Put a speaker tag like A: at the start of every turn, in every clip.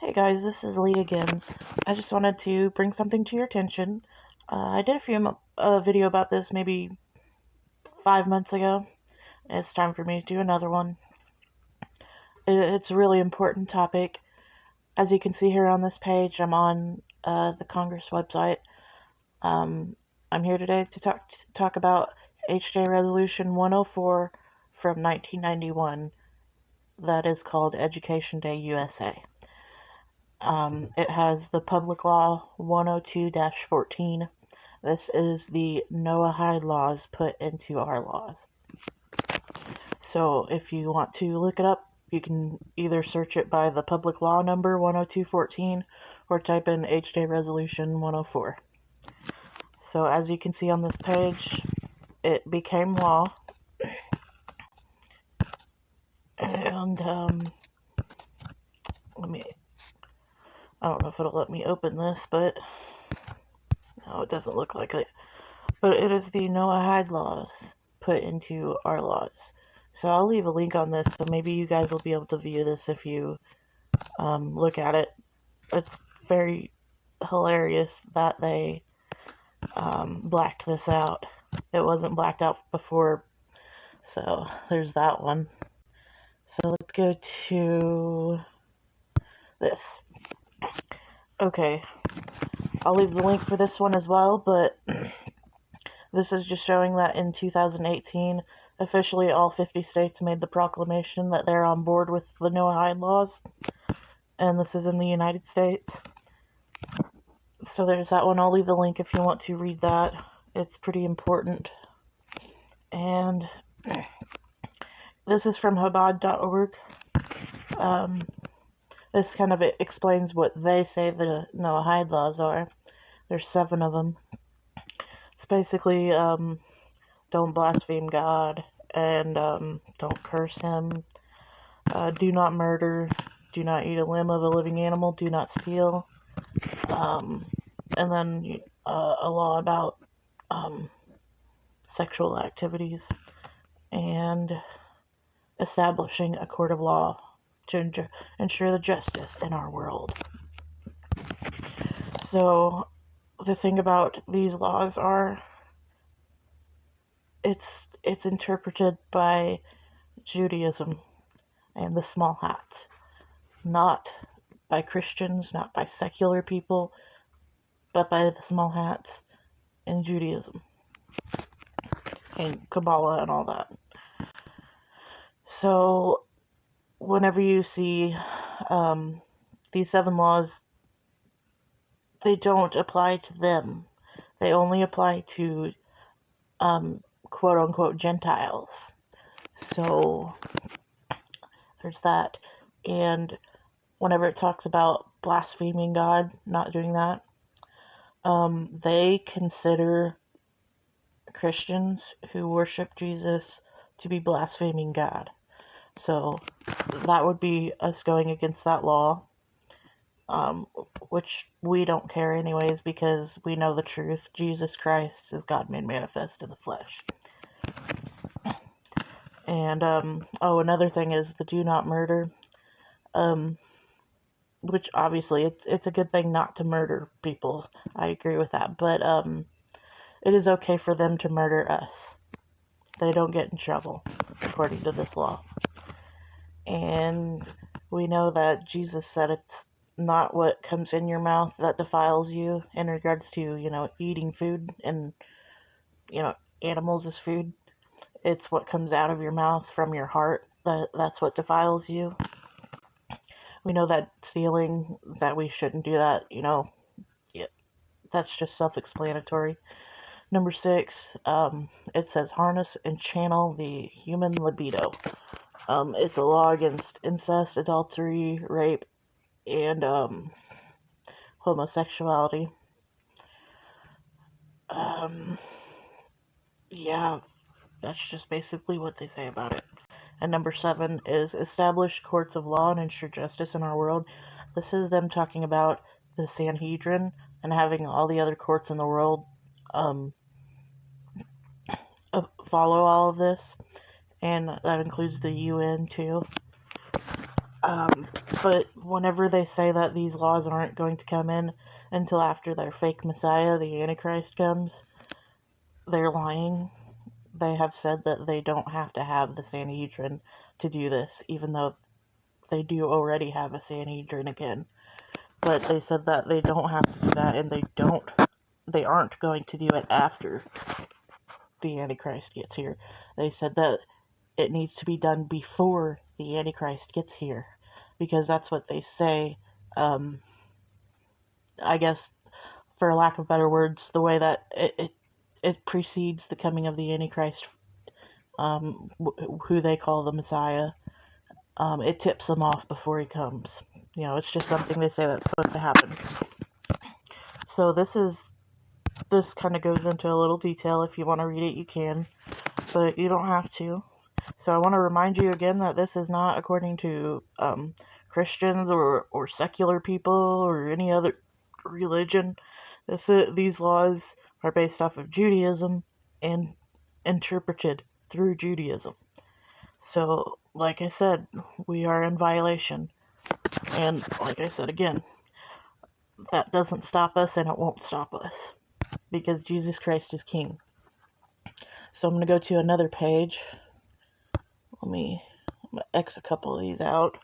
A: Hey guys, this is Lee again. I just wanted to bring something to your attention. I did a video about this maybe 5 months ago. It's time for me to do another one. It's a really important topic. As you can see here on this page, I'm on the Congress website. I'm here today to talk about HJ Resolution 104 from 1991. That is called Education Day USA. It has the Public Law 102-14. This is the Noahide laws put into our laws. So if you want to look it up, you can either search it by the Public Law number 102-14 or type in HJ Resolution 104. So as you can see on this page, it became law. And I don't know if it'll let me open this, but no, it doesn't look like it. But it is the Noahide laws put into our laws. So I'll leave a link on this, so maybe you guys will be able to view this if you look at it. It's very hilarious that they blacked this out. It wasn't blacked out before, so there's that one. So let's go to this. Okay, I'll leave the link for this one as well, but this is just showing that in 2018, officially all 50 states made the proclamation that they're on board with the Noahide laws, and this is in the United States. So there's that one. I'll leave the link if you want to read that. It's pretty important. And this is from Chabad.org. This kind of explains what they say the Noahide laws are. There's 7 of them. It's basically don't blaspheme God, and don't curse him, do not murder, do not eat a limb of a living animal, do not steal, and then a law about sexual activities, and establishing a court of law to ensure the justice in our world. So the thing about these laws are, it's interpreted by Judaism and the small hats, not by Christians, not by secular people, but by the small hats in Judaism and Kabbalah and all that. So whenever you see these 7 laws, they don't apply to them. They only apply to quote-unquote Gentiles. So there's that. And whenever it talks about blaspheming God, not doing that, they consider Christians who worship Jesus to be blaspheming God. So that would be us going against that law, which we don't care anyways, because we know the truth. Jesus Christ is God made manifest in the flesh. And another thing is the do not murder, which obviously it's a good thing not to murder people. I agree with that, but it is okay for them to murder us. They don't get in trouble according to this law. And we know that Jesus said it's not what comes in your mouth that defiles you in regards to, eating food and, animals as food. It's what comes out of your mouth from your heart that's what defiles you. We know that stealing, that we shouldn't do that, that's just self-explanatory. Number 6, it says harness and channel the human libido. It's a law against incest, adultery, rape, and homosexuality. Yeah, that's just basically what they say about it. And number 7 is establish courts of law and ensure justice in our world. This is them talking about the Sanhedrin and having all the other courts in the world follow all of this, and that includes the UN too. But whenever they say that these laws aren't going to come in until after their fake Messiah, the Antichrist, comes, they're lying. They have said that they don't have to have the Sanhedrin to do this, even though they do already have a Sanhedrin again. But they said that they don't have to do that, and they aren't going to do it after the Antichrist gets here. They said that it needs to be done before the Antichrist gets here, because that's what they say. I guess, for lack of better words, the way that it precedes the coming of the Antichrist, who they call the Messiah. It tips him off before he comes. It's just something they say that's supposed to happen. So this kind of goes into a little detail. If you want to read it, you can, but you don't have to. So I want to remind you again that this is not according to Christians or secular people or any other religion. These laws are based off of Judaism and interpreted through Judaism. So, like I said, we are in violation. And like I said again, that doesn't stop us, and it won't stop us, because Jesus Christ is King. So I'm going to go to another page. I'm going to X a couple of these out.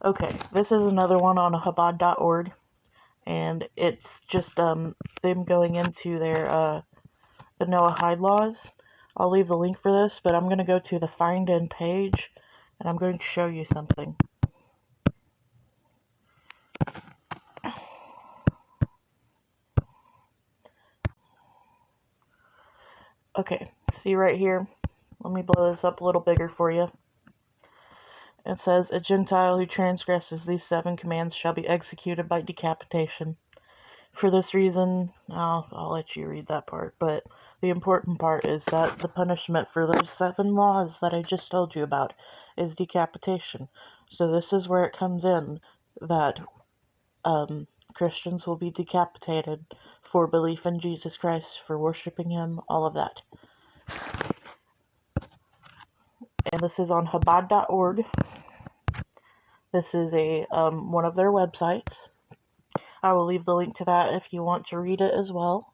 A: Okay, this is another one on Chabad.org, and it's just them going into their the Noahide laws. I'll leave the link for this, but I'm going to go to the Find In page, and I'm going to show you something. Okay, see right here? Let me blow this up a little bigger for you. It says, "A Gentile who transgresses these 7 commands shall be executed by decapitation. For this reason," I'll let you read that part, but the important part is that the punishment for those 7 laws that I just told you about is decapitation. So this is where it comes in, that Christians will be decapitated for belief in Jesus Christ, for worshiping Him, all of that. And this is on Chabad.org. This is a one of their websites. I will leave the link to that if you want to read it as well.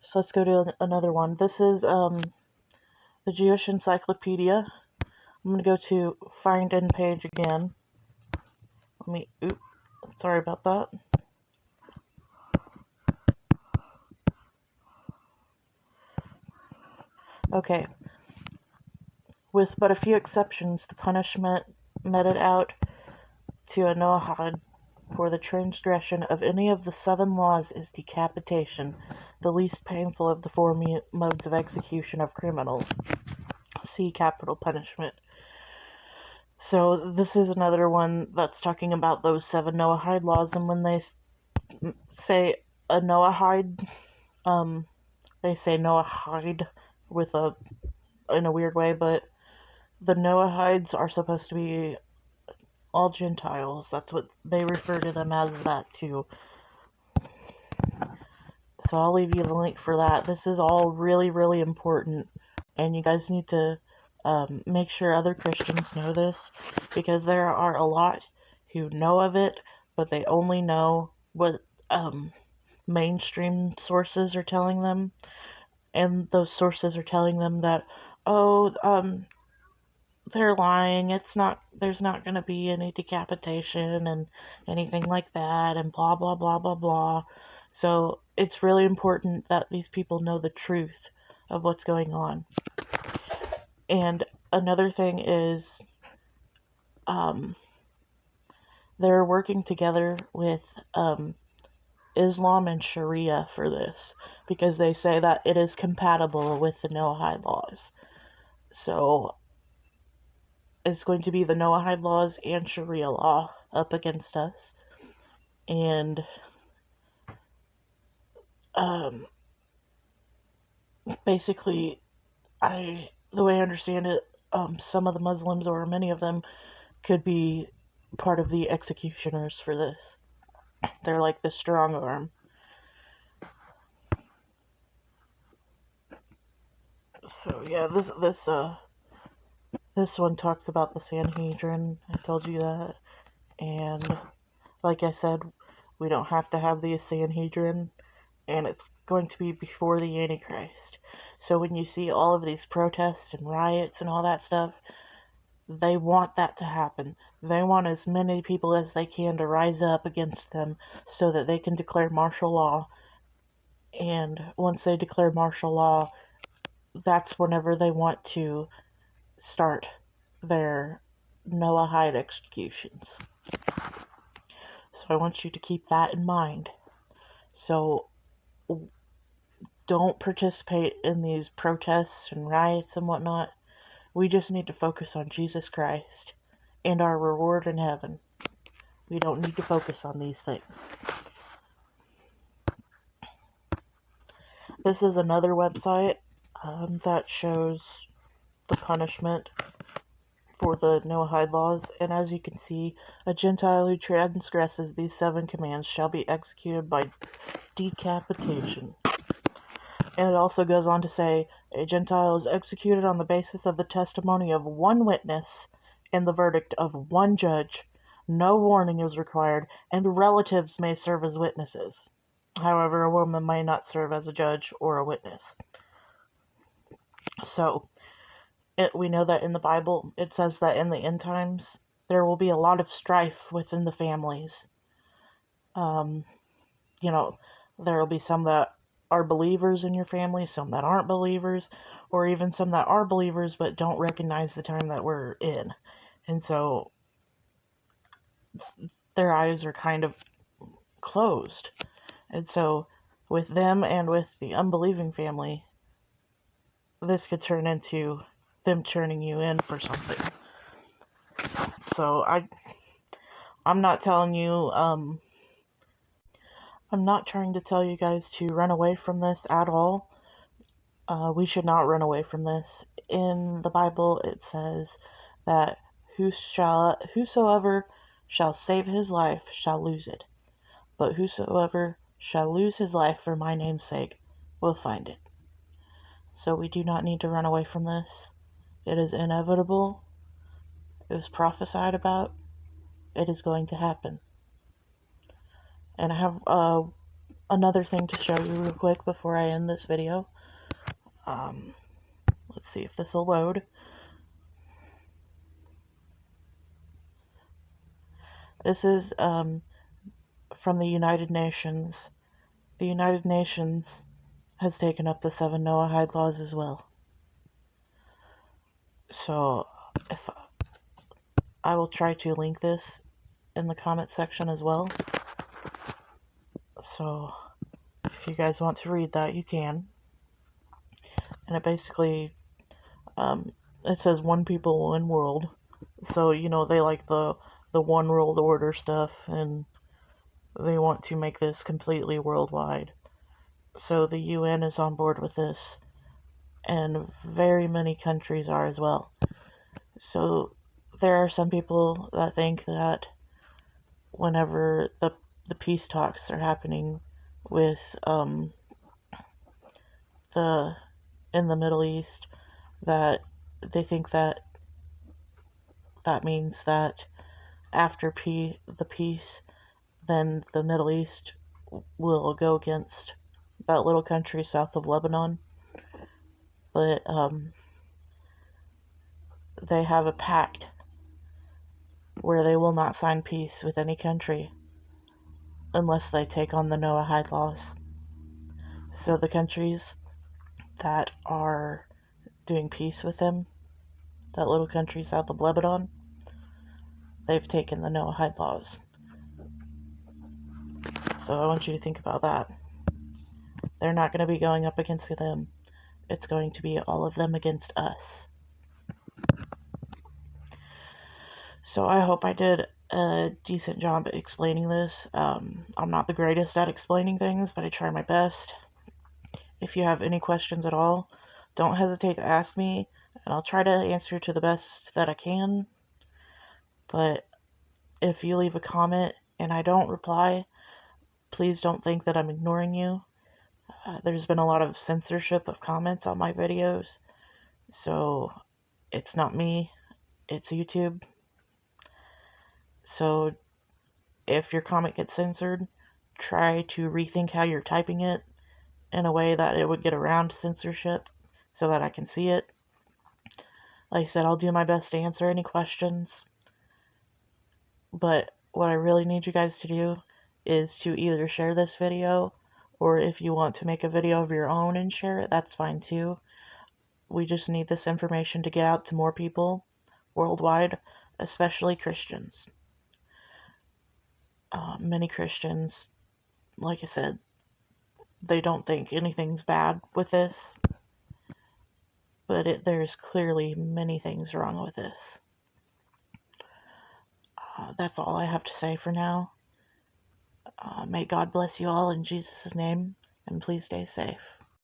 A: So let's go to another one. This is the Jewish Encyclopedia. I'm going to go to Find In page again. Sorry about that. Okay. With but a few exceptions, the punishment meted out to a Noahide for the transgression of any of the 7 laws is decapitation, the least painful of the 4 modes of execution of criminals. See capital punishment. So this is another one that's talking about those 7 Noahide laws, and when they say a Noahide, they say Noahide in a weird way, but the Noahides are supposed to be all Gentiles. That's what they refer to them as, that too. So I'll leave you the link for that. This is all really, really important, and you guys need to make sure other Christians know this, because there are a lot who know of it, but they only know what mainstream sources are telling them, and those sources are telling them that, they're lying, there's not going to be any decapitation and anything like that, and blah, blah, blah, blah, blah. So it's really important that these people know the truth of what's going on. And another thing is, they're working together with Islam and Sharia for this, because they say that it is compatible with the Noahide laws. So it's going to be the Noahide laws and Sharia law up against us. And basically, the way I understand it, some of the Muslims, or many of them, could be part of the executioners for this. They're like the strong arm. So yeah, this This one talks about the Sanhedrin. I told you that. And like I said, we don't have to have the Sanhedrin, and it's going to be before the Antichrist. So when you see all of these protests and riots and all that stuff, they want that to happen. They want as many people as they can to rise up against them so that they can declare martial law. And once they declare martial law, that's whenever they want to start their Noahide executions. So I want you to keep that in mind. So don't participate in these protests and riots and whatnot. We just need to focus on Jesus Christ and our reward in heaven. We don't need to focus on these things. This is another website that shows the punishment for the Noahide laws, and as you can see, a Gentile who transgresses these 7 commands shall be executed by decapitation. And it also goes on to say, a Gentile is executed on the basis of the testimony of one witness and the verdict of one judge. No warning is required, and relatives may serve as witnesses. However, a woman may not serve as a judge or a witness. So, we know that in the Bible, it says that in the end times, there will be a lot of strife within the families. There will be some that are believers in your family, some that aren't believers, or even some that are believers but don't recognize the time that we're in. And so their eyes are kind of closed. And so with them and with the unbelieving family, this could turn into them turning you in for something. So I'm not telling you, I'm not trying to tell you guys to run away from this at all. We should not run away from this. In the Bible, it says that whosoever shall save his life shall lose it, but whosoever shall lose his life for my name's sake will find it. So we do not need to run away from this. It is inevitable. It was prophesied about. It is going to happen. And I have another thing to show you real quick before I end this video. Let's see if this will load. This is from the United Nations. The United Nations has taken up the 7 Noahide laws as well. So if I will try to link this in the comment section as well. So if you guys want to read that, you can. And it basically, it says one people, one world. So, they like the one world order stuff, and they want to make this completely worldwide. So the UN is on board with this, and very many countries are as well. So there are some people that think that whenever the peace talks are happening with in the Middle East, that they think that means that after the peace, then the Middle East will go against that little country south of Lebanon. But they have a pact where they will not sign peace with any country unless they take on the Noahide laws. So the countries that are doing peace with them, that little country south of Lebanon, they've taken the Noahide laws. So I want you to think about that. They're not going to be going up against them. It's going to be all of them against us. So I hope I did a decent job at explaining this. I'm not the greatest at explaining things, but I try my best. If you have any questions at all, don't hesitate to ask me, and I'll try to answer to the best that I can. But if you leave a comment and I don't reply, please don't think that I'm ignoring you. There's been a lot of censorship of comments on my videos, so it's not me. it's YouTube. So if your comment gets censored, try to rethink how you're typing it in a way that it would get around censorship so that I can see it. Like I said, I'll do my best to answer any questions. But what I really need you guys to do is to either share this video, or if you want to make a video of your own and share it, that's fine too. We just need this information to get out to more people worldwide, especially Christians. Many Christians, like I said, they don't think anything's bad with this, but there's clearly many things wrong with this. That's all I have to say for now. May God bless you all in Jesus' name, and please stay safe.